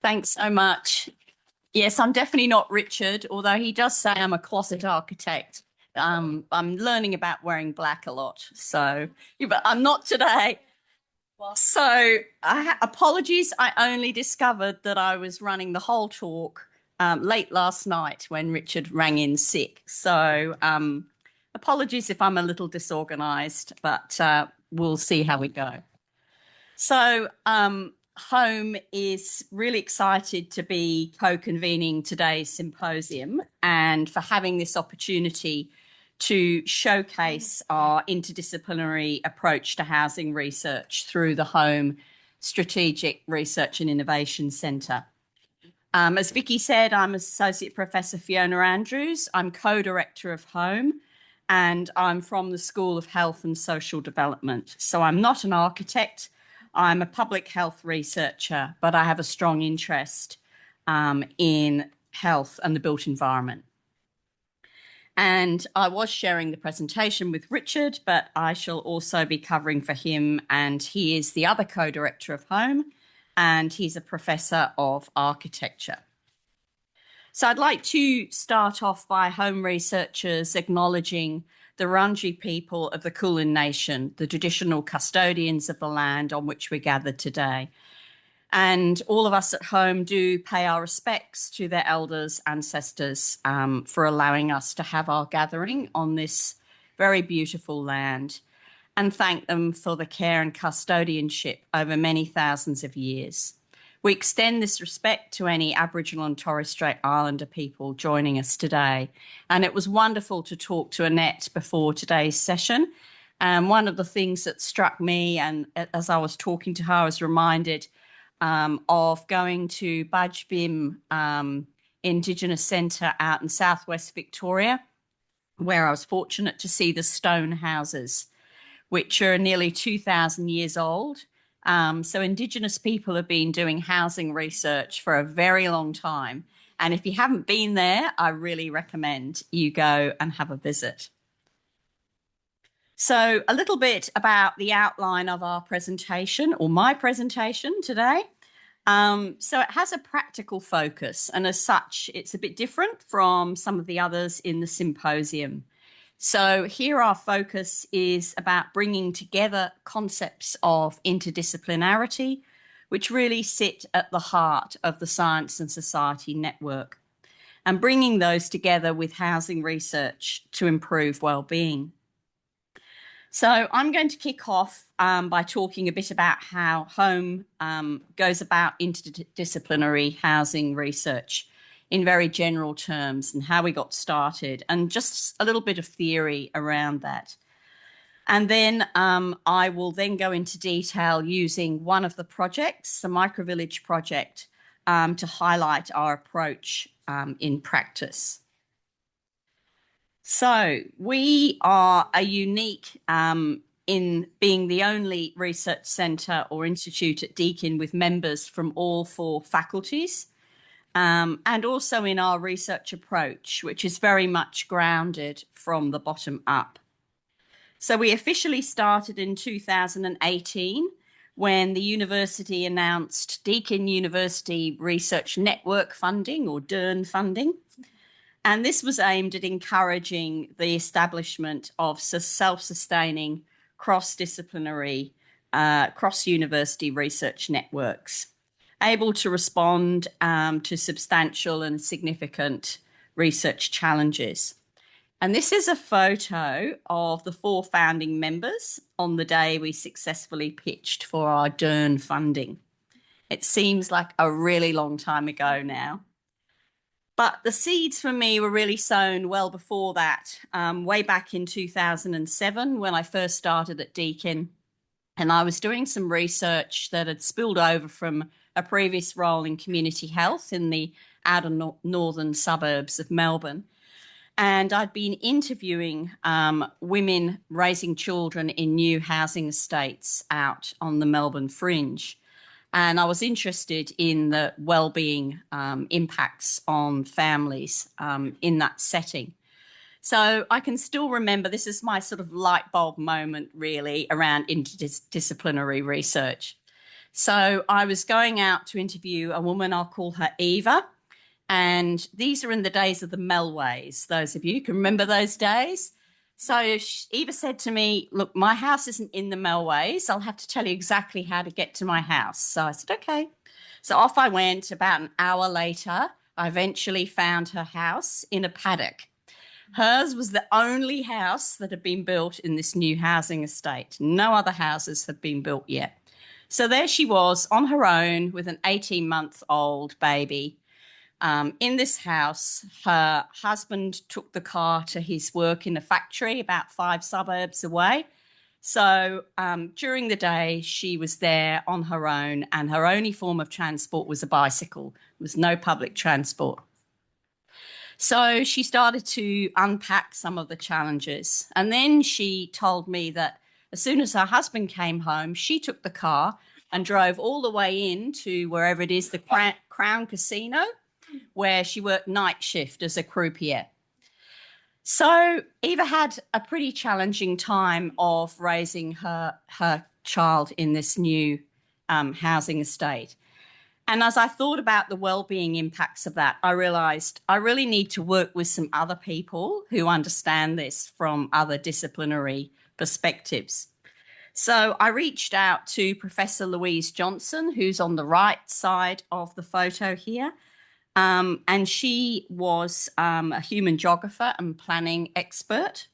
Thanks so much. Yes, I'm definitely not Richard, although he does say I'm a closet architect. I'm learning about wearing black a lot, so yeah, but I'm not today. So, apologies. I only discovered that I was running the whole talk late last night when Richard rang in sick. So, apologies if I'm a little disorganized, but we'll see how we go. So, Home is really excited to be co-convening today's symposium and for having this opportunity to showcase our interdisciplinary approach to housing research through the Home Strategic Research and Innovation Centre. As Vicky said, I'm Associate Professor Fiona Andrews. I'm co-director of Home and I'm from the School of Health and Social Development. So I'm not an architect. I'm a public health researcher, but I have a strong interest in health and the built environment. And I was sharing the presentation with Richard, but I shall also be covering for him, and he is the other co-director of Home, and he's a professor of architecture. So I'd like to start off by Home researchers acknowledging the Wurundjeri people of the Kulin Nation, the traditional custodians of the land on which we're gathered today. And all of us at Home do pay our respects to their elders, ancestors, for allowing us to have our gathering on this very beautiful land, and thank them for the care and custodianship over many thousands of years. We extend this respect to any Aboriginal and Torres Strait Islander people joining us today. And it was wonderful to talk to Annette before today's session. And one of the things that struck me, and as I was talking to her, I was reminded of going to Budge Bim Indigenous Centre out in southwest Victoria, where I was fortunate to see the stone houses, which are nearly 2,000 years old. So Indigenous people have been doing housing research for a very long time. And if you haven't been there, I really recommend you go and have a visit. So a little bit about the outline of our presentation, or my presentation today. So it has a practical focus, and as such, it's a bit different from some of the others in the symposium. So here our focus is about bringing together concepts of interdisciplinarity, which really sit at the heart of the Science and Society Network, and bringing those together with housing research to improve well-being. So I'm going to kick off by talking a bit about how Home goes about interdisciplinary housing research in very general terms and how we got started, and just a little bit of theory around that. And then I will then go into detail using one of the projects, the Microvillage project, to highlight our approach in practice. So we are a unique in being the only research centre or institute at Deakin with members from all 4 faculties. And also in our research approach, which is very much grounded from the bottom up. So we officially started in 2018 when the university announced Deakin University Research Network funding, or DERN funding. And this was aimed at encouraging the establishment of self-sustaining, cross-disciplinary, cross-university research networks, able to respond to substantial and significant research challenges. And this is a photo of the 4 founding members on the day we successfully pitched for our DERN funding. It seems like a really long time ago now. But the seeds for me were really sown well before that, way back in 2007 when I first started at Deakin. And I was doing some research that had spilled over from a previous role in community health in the outer northern suburbs of Melbourne. And I'd been interviewing women raising children in new housing estates out on the Melbourne fringe. And I was interested in the well-being impacts on families in that setting. So I can still remember, this is my sort of light bulb moment really around interdisciplinary research. So I was going out to interview a woman, I'll call her Eva. And these are in the days of the Melways, those of you can remember those days. So Eva said to me, look, my house isn't in the Melways. I'll have to tell you exactly how to get to my house. So I said, okay. So off I went. About an hour later, I eventually found her house in a paddock. Hers was the only house that had been built in this new housing estate. No other houses had been built yet. So there she was on her own with an 18-month-old baby. In this house, her husband took the car to his work in a factory about 5 suburbs away. So during the day, she was there on her own, and her only form of transport was a bicycle. There was no public transport. So she started to unpack some of the challenges. And then she told me that as soon as her husband came home, she took the car and drove all the way in to wherever it is, the Crown Casino, where she worked night shift as a croupier. So Eva had a pretty challenging time of raising her child in this new housing estate. And as I thought about the well-being impacts of that, I realised I really need to work with some other people who understand this from other disciplinary perspectives. So I reached out to Professor Louise Johnson, who's on the right side of the photo here. And she was a human geographer and planning expert.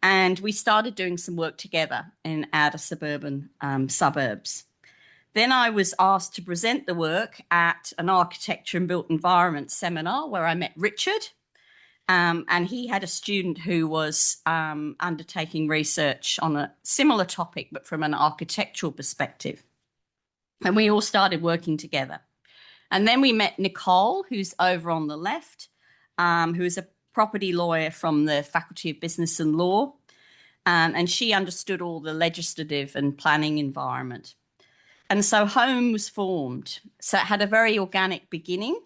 And we started doing some work together in outer suburban suburbs. Then I was asked to present the work at an architecture and built environment seminar where I met Richard. And he had a student who was undertaking research on a similar topic, but from an architectural perspective. And we all started working together. And then we met Nicole, who's over on the left, who is a property lawyer from the Faculty of Business and Law. And she understood all the legislative and planning environment. And so HOME was formed. So it had a very organic beginning.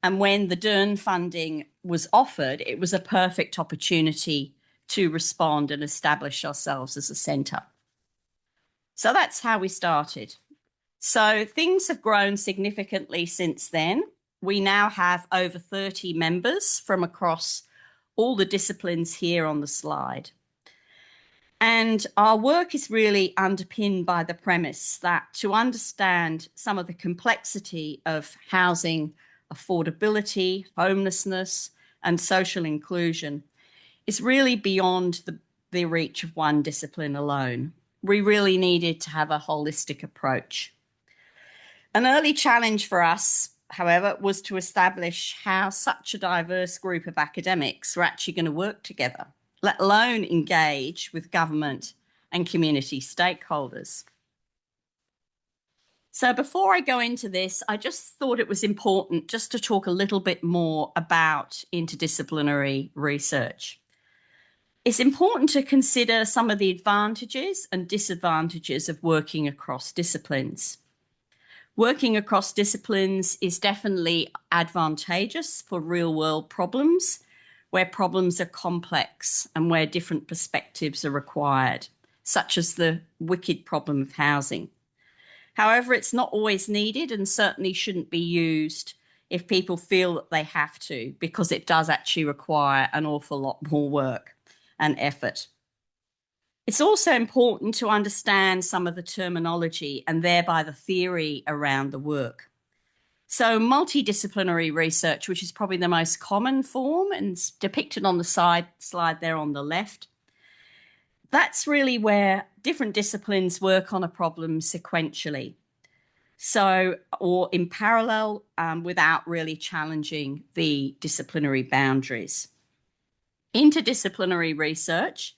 And when the Dern funding was offered, it was a perfect opportunity to respond and establish ourselves as a centre. So that's how we started. So things have grown significantly since then. We now have over 30 members from across all the disciplines here on the slide. And our work is really underpinned by the premise that to understand some of the complexity of housing affordability, homelessness, and social inclusion is really beyond the reach of one discipline alone. We really needed to have a holistic approach. An early challenge for us, however, was to establish how such a diverse group of academics were actually going to work together, let alone engage with government and community stakeholders. So before I go into this, I just thought it was important just to talk a little bit more about interdisciplinary research. It's important to consider some of the advantages and disadvantages of working across disciplines. Working across disciplines is definitely advantageous for real-world problems, where problems are complex and where different perspectives are required, such as the wicked problem of housing. However, it's not always needed and certainly shouldn't be used if people feel that they have to, because it does actually require an awful lot more work and effort. It's also important to understand some of the terminology and thereby the theory around the work. So multidisciplinary research, which is probably the most common form and it's depicted on the slide there on the left, that's really where different disciplines work on a problem sequentially. So, or in parallel without really challenging the disciplinary boundaries. Interdisciplinary research,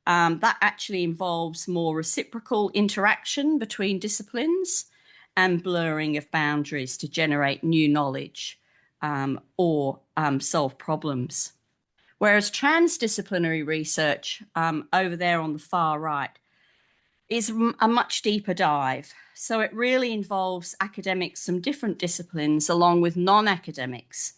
that actually involves more reciprocal interaction between disciplines and blurring of boundaries to generate new knowledge or solve problems. Whereas transdisciplinary research over there on the far right is a much deeper dive. So it really involves academics from different disciplines along with non-academics,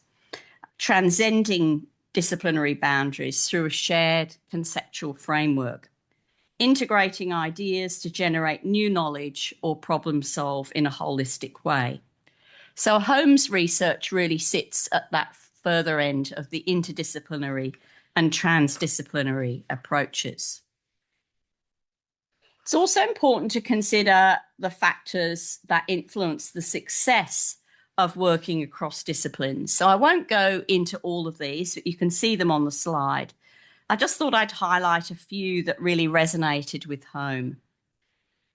transcending disciplinary boundaries through a shared conceptual framework. integrating ideas to generate new knowledge or problem solve in a holistic way. So Home's research really sits at that further end of the interdisciplinary and transdisciplinary approaches. It's also important to consider the factors that influence the success of working across disciplines. So I won't go into all of these, but you can see them on the slide. I just thought I'd highlight a few that really resonated with Home.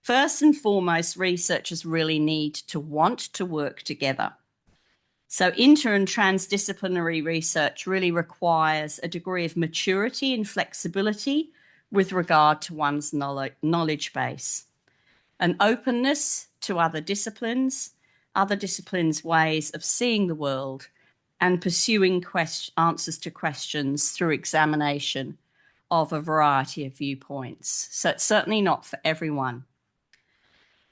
First and foremost, researchers really need to want to work together. So inter and transdisciplinary research really requires a degree of maturity and flexibility with regard to one's knowledge base, an openness to other disciplines' ways of seeing the world, and pursuing answers to questions through examination of a variety of viewpoints. So it's certainly not for everyone.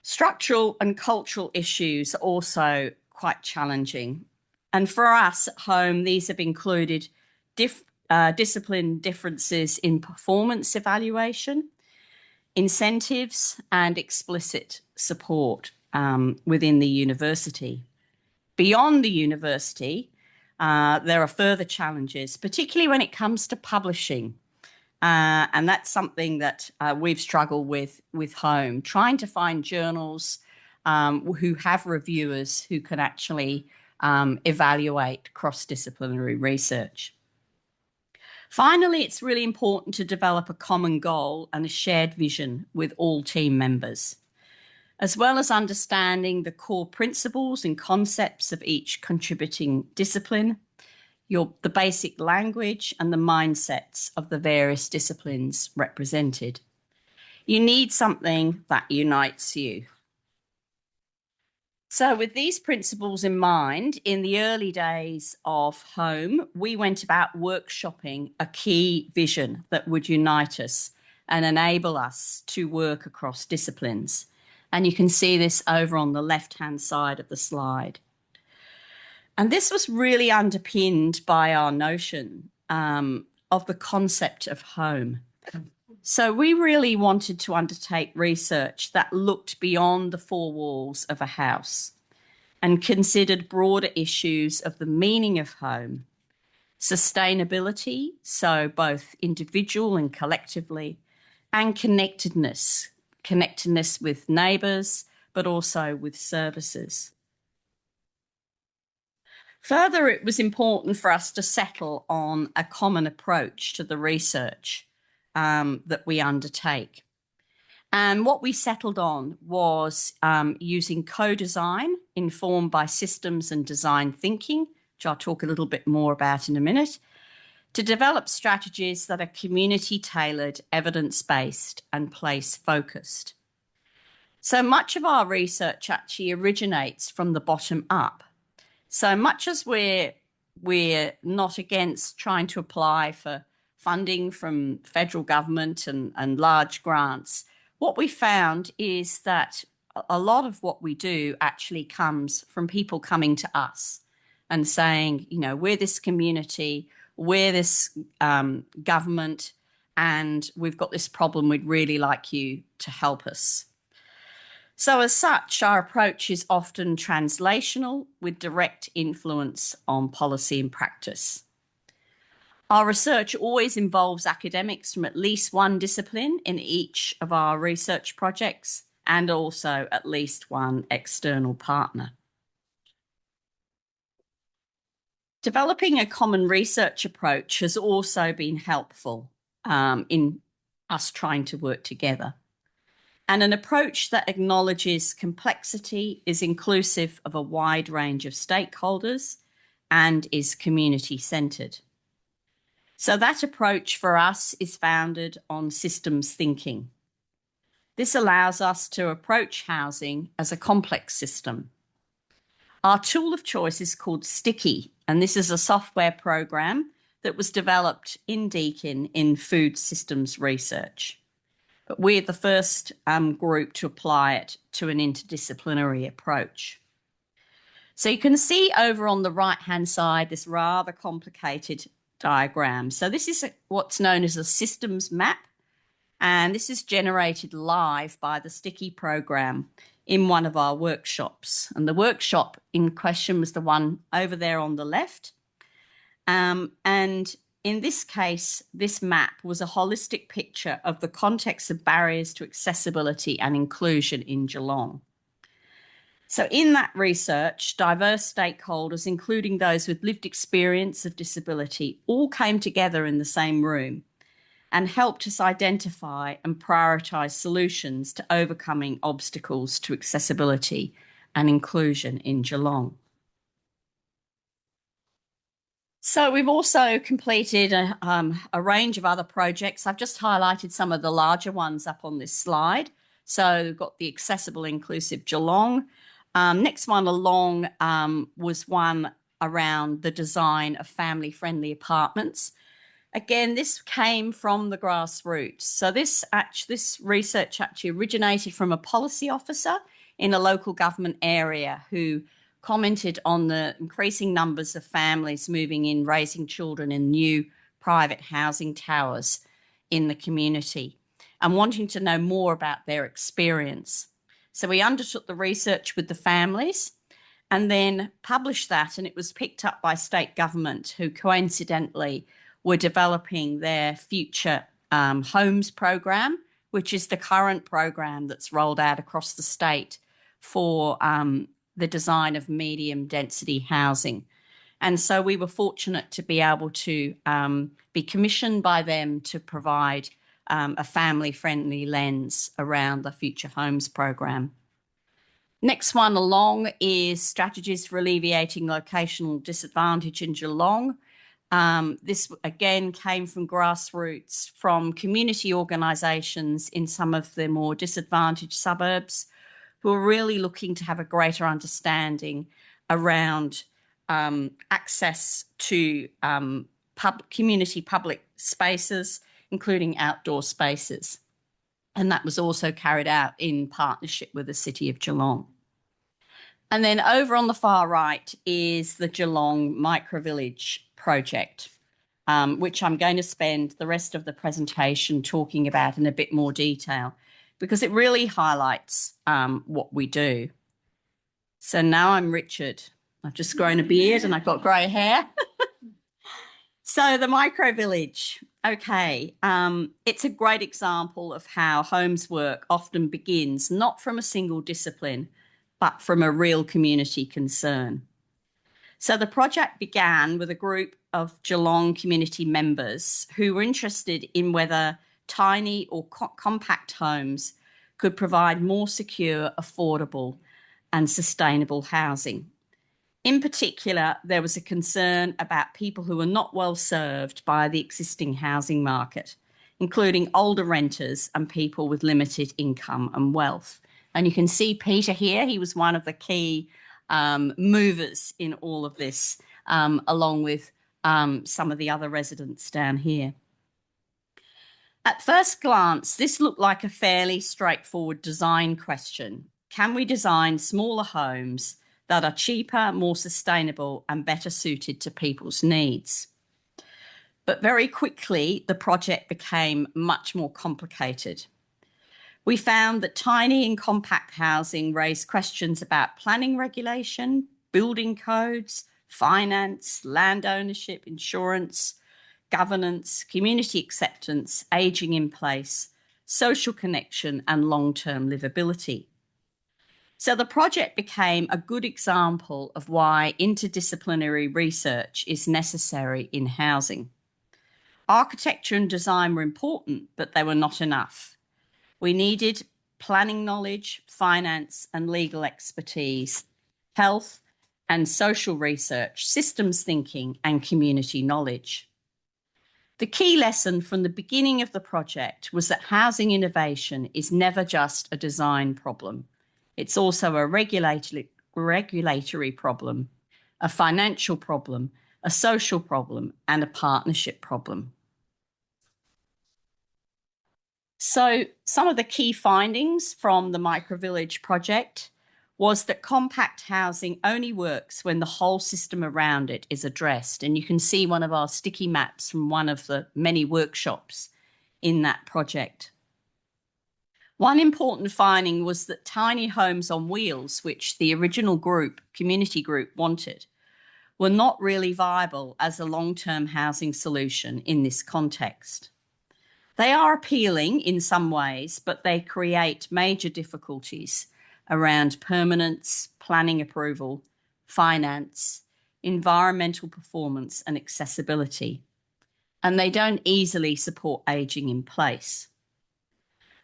Structural and cultural issues are also quite challenging. And for us at Home, these have included discipline differences in performance evaluation, incentives, and explicit support within the university. Beyond the university, there are further challenges, particularly when it comes to publishing. And that's something that we've struggled with Home, trying to find journals who have reviewers who can actually evaluate cross-disciplinary research. Finally, it's really important to develop a common goal and a shared vision with all team members, as well as understanding the core principles and concepts of each contributing discipline, the basic language and the mindsets of the various disciplines represented. You need something that unites you. So with these principles in mind, in the early days of Home, we went about workshopping a key vision that would unite us and enable us to work across disciplines. And you can see this over on the left-hand side of the slide. And this was really underpinned by our notion of the concept of home. So we really wanted to undertake research that looked beyond the four walls of a house and considered broader issues of the meaning of home, sustainability, so both individual and collectively, and connectedness with neighbours, but also with services. Further, it was important for us to settle on a common approach to the research that we undertake. And what we settled on was using co-design informed by systems and design thinking, which I'll talk a little bit more about in a minute, to develop strategies that are community-tailored, evidence-based and place-focused. So much of our research actually originates from the bottom up. So much as we're not against trying to apply for funding from federal government and large grants, what we found is that a lot of what we do actually comes from people coming to us and saying, you know, we're this community, we're this government, and we've got this problem, we'd really like you to help us. So as such, our approach is often translational with direct influence on policy and practice. Our research always involves academics from at least one discipline in each of our research projects and also at least one external partner. Developing a common research approach has also been helpful in us trying to work together. And an approach that acknowledges complexity, is inclusive of a wide range of stakeholders, and is community-centred. So that approach for us is founded on systems thinking. This allows us to approach housing as a complex system. Our tool of choice is called Sticky, and this is a software program that was developed in Deakin in food systems research. But we're the first group to apply it to an interdisciplinary approach. So you can see over on the right-hand side this rather complicated diagram. So this is what's known as a systems map, And this is generated live by the Sticky program in one of our workshops. And the workshop in question was the one over there on the left. And in this case, this map was a holistic picture of the context of barriers to accessibility and inclusion in Geelong. So in that research, diverse stakeholders, including those with lived experience of disability, all came together in the same room and helped us identify and prioritise solutions to overcoming obstacles to accessibility and inclusion in Geelong. So we've also completed a range of other projects. I've just highlighted some of the larger ones up on this slide. So we've got the Accessible Inclusive Geelong. Next one along was one around the design of family-friendly apartments. Again, this came from the grassroots. So this research actually originated from a policy officer in a local government area who commented on the increasing numbers of families moving in, raising children in new private housing towers in the community and wanting to know more about their experience. So we undertook the research with the families and then published that, and it was picked up by state government, who coincidentally were developing their future homes program, which is the current program that's rolled out across the state for the design of medium density housing. And so we were fortunate to be able to be commissioned by them to provide a family-friendly lens around the Future Homes program. Next one along is strategies for alleviating locational disadvantage in Geelong. This again came from grassroots, from community organisations in some of the more disadvantaged suburbs who are really looking to have a greater understanding around access to community public spaces, including outdoor spaces. And that was also carried out in partnership with the City of Geelong. And then over on the far right is the Geelong Microvillage project, which I'm going to spend the rest of the presentation talking about in a bit more detail, because it really highlights what we do. So now I'm Richard. I've just grown a beard and I've got grey hair. So the Microvillage, okay, it's a great example of how homes work often begins not from a single discipline, but from a real community concern. So the project began with a group of Geelong community members who were interested in whether tiny or compact homes could provide more secure, affordable and sustainable housing. In particular, there was a concern about people who were not well served by the existing housing market, including older renters and people with limited income and wealth. And you can see Peter here. He was one of the key movers in all of this, along with some of the other residents down here. At first glance, this looked like a fairly straightforward design question. Can we design smaller homes that are cheaper, more sustainable, and better suited to people's needs? But very quickly, the project became much more complicated. We found that tiny and compact housing raised questions about planning regulation, building codes, finance, land ownership, insurance, governance, community acceptance, ageing in place, social connection, and long-term livability. So the project became a good example of why interdisciplinary research is necessary in housing. Architecture and design were important, but they were not enough. We needed planning knowledge, finance and legal expertise, health and social research, systems thinking, and community knowledge. The key lesson from the beginning of the project was that housing innovation is never just a design problem. It's also a regulatory problem, a financial problem, a social problem, and a partnership problem. So some of the key findings from the Microvillage project was that compact housing only works when the whole system around it is addressed. And you can see one of our sticky maps from one of the many workshops in that project. One important finding was that tiny homes on wheels, which the original community group wanted, were not really viable as a long-term housing solution in this context. They are appealing in some ways, but they create major difficulties around permanence, planning approval, finance, environmental performance, and accessibility. And they don't easily support ageing in place.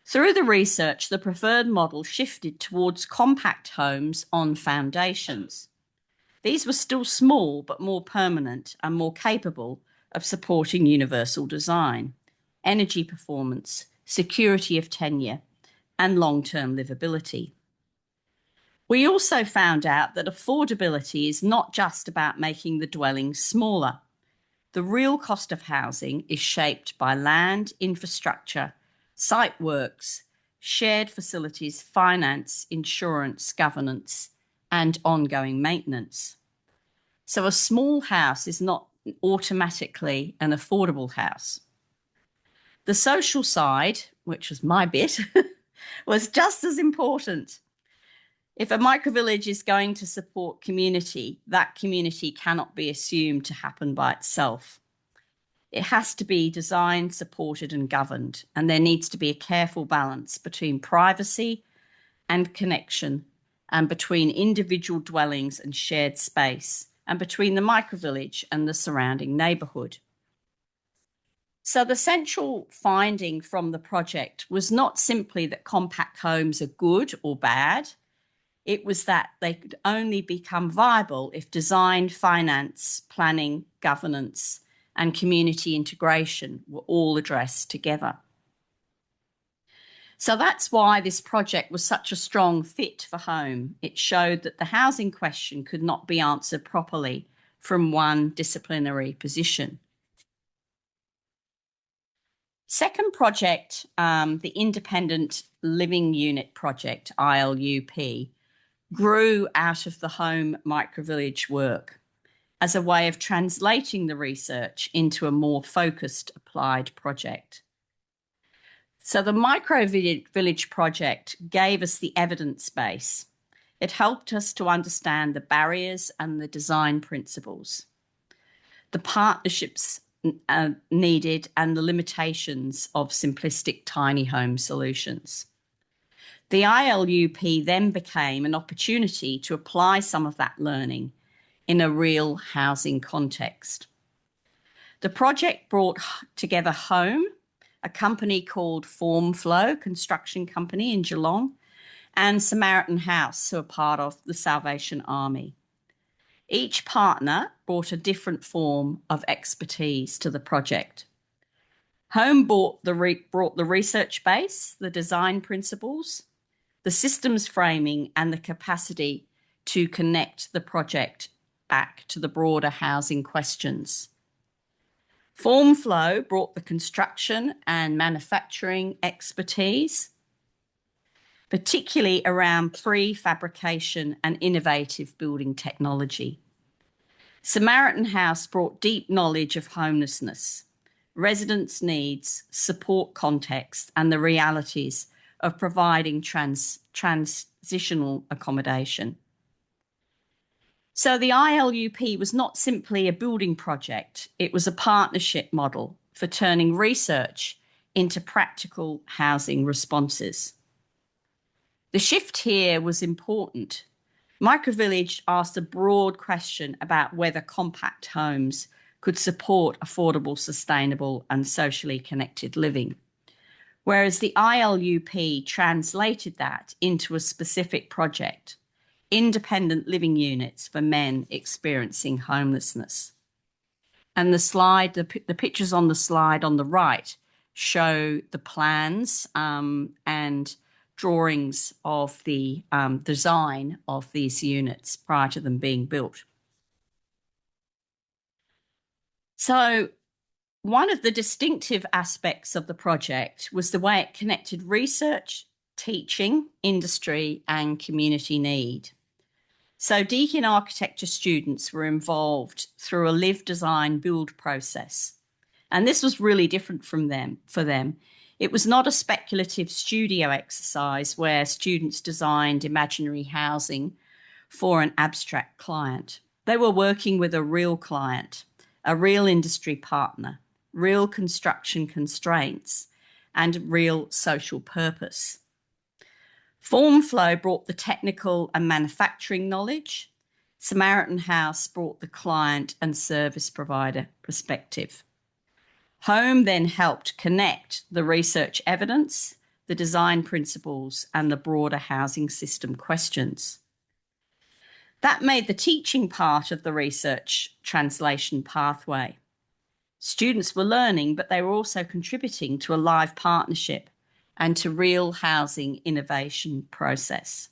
Through the research, the preferred model shifted towards compact homes on foundations. These were still small, but more permanent and more capable of supporting universal design, energy performance, security of tenure, and long-term livability. We also found out that affordability is not just about making the dwellings smaller. The real cost of housing is shaped by land, infrastructure, site works, shared facilities, finance, insurance, governance, and ongoing maintenance. So a small house is not automatically an affordable house. The social side, which was my bit, was just as important. If a microvillage is going to support community, that community cannot be assumed to happen by itself. It has to be designed, supported, and governed, and there needs to be a careful balance between privacy and connection, and between individual dwellings and shared space, and between the microvillage and the surrounding neighbourhood. So the central finding from the project was not simply that compact homes are good or bad. It was that they could only become viable if design, finance, planning, governance, and community integration were all addressed together. So that's why this project was such a strong fit for home. It showed that the housing question could not be answered properly from one disciplinary position. Second project, the Independent Living Unit Project, ILUP, grew out of the home microvillage work as a way of translating the research into a more focused applied project. So the Microvillage project gave us the evidence base. It helped us to understand the barriers and the design principles, the partnerships needed, and the limitations of simplistic tiny home solutions. The ILUP then became an opportunity to apply some of that learning in a real housing context. The project brought together Home, a company called Formflow Construction Company in Geelong, and Samaritan House, who are part of the Salvation Army. Each partner brought a different form of expertise to the project. Home brought the research base, the design principles, the systems framing, and the capacity to connect the project back to the broader housing questions. Formflow brought the construction and manufacturing expertise, particularly around prefabrication and innovative building technology. Samaritan House brought deep knowledge of homelessness, residents' needs, support context, and the realities of providing transitional accommodation. So the ILUP was not simply a building project, it was a partnership model for turning research into practical housing responses. The shift here was important. Microvillage asked a broad question about whether compact homes could support affordable, sustainable, and socially connected living, whereas the ILUP translated that into a specific project: independent living units for men experiencing homelessness. And the pictures on the slide on the right show the plans and drawings of the design of these units prior to them being built. So one of the distinctive aspects of the project was the way it connected research, teaching, industry, and community need. So Deakin architecture students were involved through a live, design, build process. And this was really different for them. It was not a speculative studio exercise where students designed imaginary housing for an abstract client. They were working with a real client, a real industry partner, real construction constraints, and real social purpose. Form Flow brought the technical and manufacturing knowledge. Samaritan House brought the client and service provider perspective. Home then helped connect the research evidence, the design principles, and the broader housing system questions. That made the teaching part of the research translation pathway. Students were learning, but they were also contributing to a live partnership and to real housing innovation process.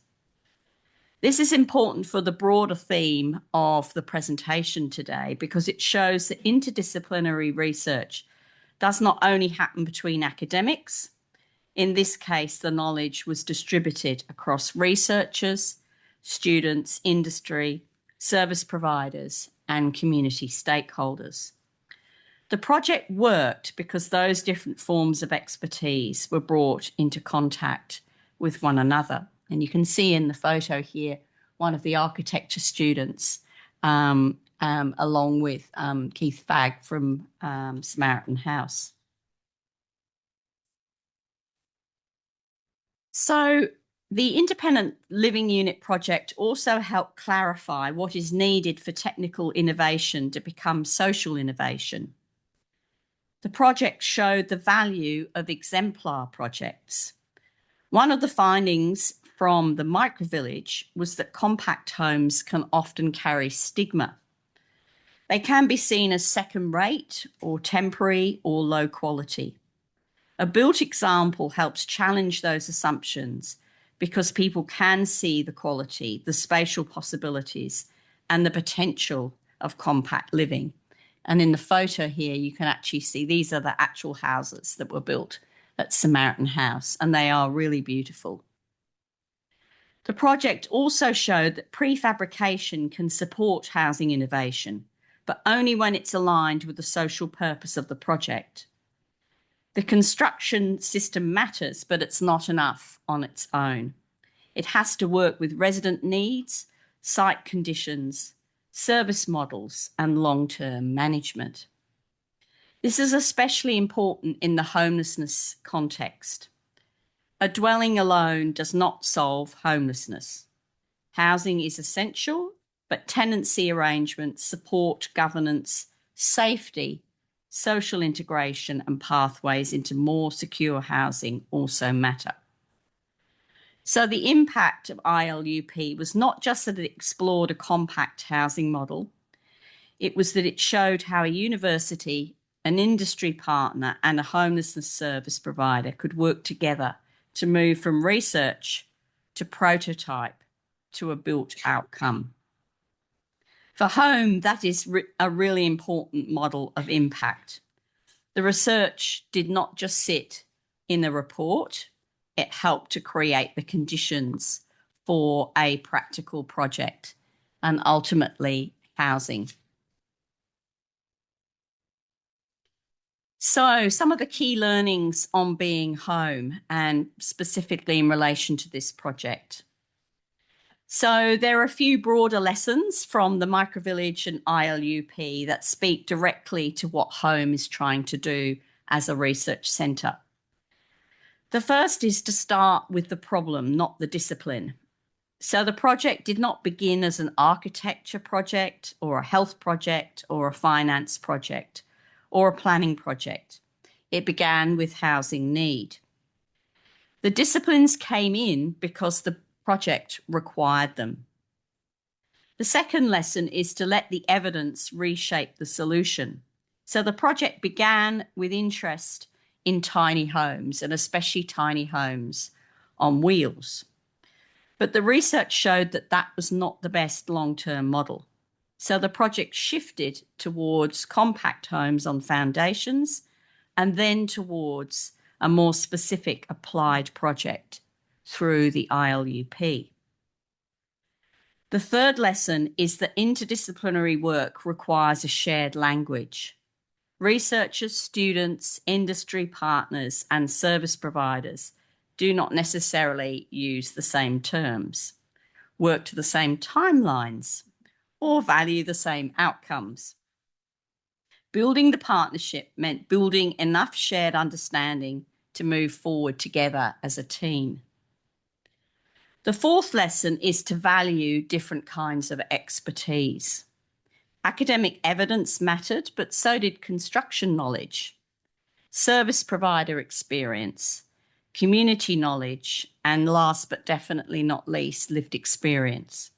This is important for the broader theme of the presentation today because it shows that interdisciplinary research does not only happen between academics. In this case, the knowledge was distributed across researchers, students, industry, service providers, and community stakeholders. The project worked because those different forms of expertise were brought into contact with one another. And you can see in the photo here one of the architecture students along with Keith Fagg from Samaritan House. So the Independent Living Unit project also helped clarify what is needed for technical innovation to become social innovation. The project showed the value of exemplar projects. One of the findings from the Microvillage was that compact homes can often carry stigma. They can be seen as second-rate or temporary or low quality. A built example helps challenge those assumptions because people can see the quality, the spatial possibilities, and the potential of compact living. And in the photo here, you can actually see these are the actual houses that were built at Samaritan House, and they are really beautiful. The project also showed that prefabrication can support housing innovation, but only when it's aligned with the social purpose of the project. The construction system matters, but it's not enough on its own. It has to work with resident needs, site conditions, service models, and long-term management. This is especially important in the homelessness context. A dwelling alone does not solve homelessness. Housing is essential, but tenancy arrangements, support, governance, safety, social integration, and pathways into more secure housing also matter. So the impact of ILUP was not just that it explored a compact housing model, it was that it showed how a university, an industry partner, and a homelessness service provider could work together to move from research to prototype to a built outcome. For home, that is a really important model of impact. The research did not just sit in a report, it helped to create the conditions for a practical project and ultimately housing. So some of the key learnings on being home and specifically in relation to this project. So there are a few broader lessons from the Microvillage and ILUP that speak directly to what home is trying to do as a research centre. The first is to start with the problem, not the discipline. So the project did not begin as an architecture project or a health project or a finance project or a planning project. It began with housing need. The disciplines came in because the project required them. The second lesson is to let the evidence reshape the solution. So the project began with interest in tiny homes and especially tiny homes on wheels. But the research showed that that was not the best long-term model. So the project shifted towards compact homes on foundations and then towards a more specific applied project through the ILUP. The third lesson is that interdisciplinary work requires a shared language. Researchers, students, industry partners, and service providers do not necessarily use the same terms, work to the same timelines, or value the same outcomes. Building the partnership meant building enough shared understanding to move forward together as a team. The fourth lesson is to value different kinds of expertise. Academic evidence mattered, but so did construction knowledge, service provider experience, community knowledge, and last but definitely not least, lived experience.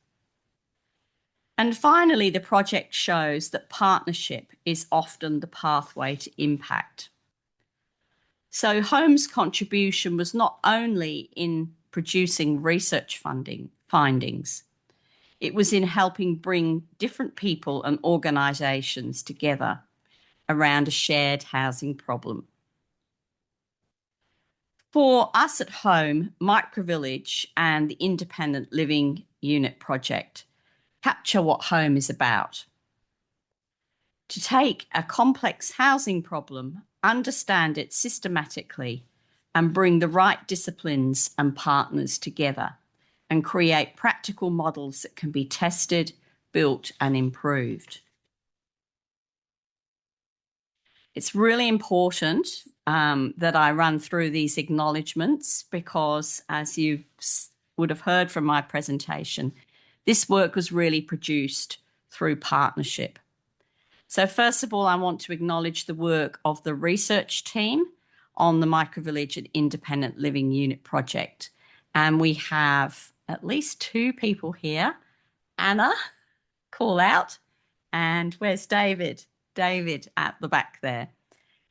And finally, the project shows that partnership is often the pathway to impact. So HOME's contribution was not only in producing research findings, it was in helping bring different people and organisations together around a shared housing problem. For us at Home, Microvillage and the Independent Living Unit project capture what home is about. To take a complex housing problem, understand it systematically, and bring the right disciplines and partners together and create practical models that can be tested, built, and improved. It's really important that I run through these acknowledgements because, as you would have heard from my presentation, this work was really produced through partnership. So first of all, I want to acknowledge the work of the research team on the Microvillage and Independent Living Unit project. And we have at least two people here. Anna, call out. And where's David? David at the back there.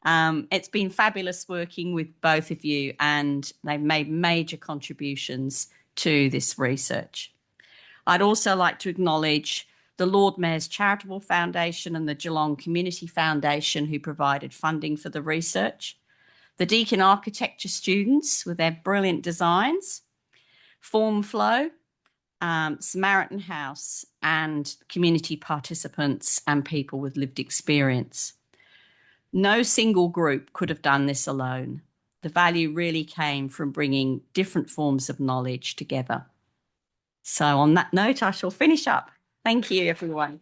It's been fabulous working with both of you, and they've made major contributions to this research. I'd also like to acknowledge the Lord Mayor's Charitable Foundation and the Geelong Community Foundation who provided funding for the research, the Deakin architecture students with their brilliant designs, Formflow, Samaritan House, and community participants and people with lived experience. No single group could have done this alone. The value really came from bringing different forms of knowledge together. So on that note, I shall finish up. Thank you, everyone.